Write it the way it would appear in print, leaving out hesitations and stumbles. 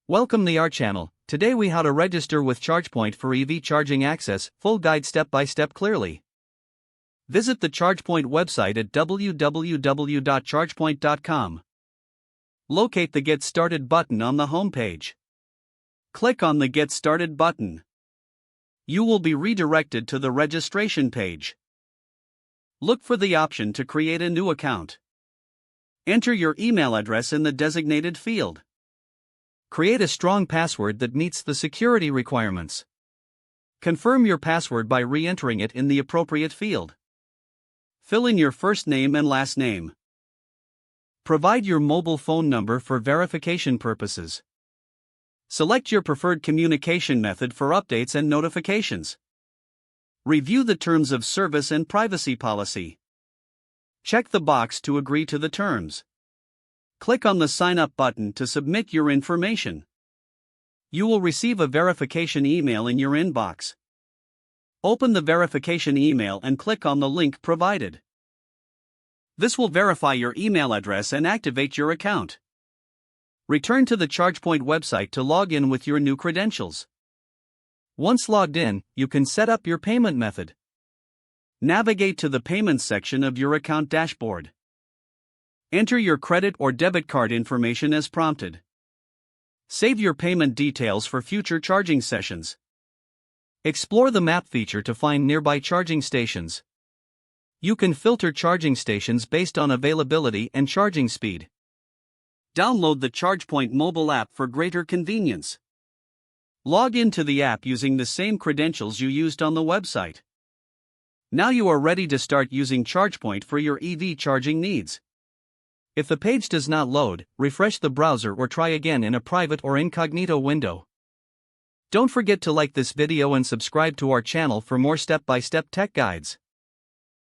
Welcome to our channel. Today we how to register with ChargePoint for EV charging access, full guide step by step clearly. Visit the ChargePoint website at www.chargepoint.com. Locate the Get Started button on the home page. Click on the Get Started button. You will be redirected to the registration page. Look for the option to create a new account. Enter your email address in the designated field. Create a strong password that meets the security requirements. Confirm your password by re-entering it in the appropriate field. Fill in your first name and last name. Provide your mobile phone number for verification purposes. Select your preferred communication method for updates and notifications. Review the terms of service and privacy policy. Check the box to agree to the terms. Click on the Sign Up button to submit your information. You will receive a verification email in your inbox. Open the verification email and click on the link provided. This will verify your email address and activate your account. Return to the ChargePoint website to log in with your new credentials. Once logged in, you can set up your payment method. Navigate to the Payments section of your account dashboard. Enter your credit or debit card information as prompted. Save your payment details for future charging sessions. Explore the map feature to find nearby charging stations. You can filter charging stations based on availability and charging speed. Download the ChargePoint mobile app for greater convenience. Log into the app using the same credentials you used on the website. Now you are ready to start using ChargePoint for your EV charging needs. If the page does not load, refresh the browser or try again in a private or incognito window. Don't forget to like this video and subscribe to our channel for more step-by-step tech guides.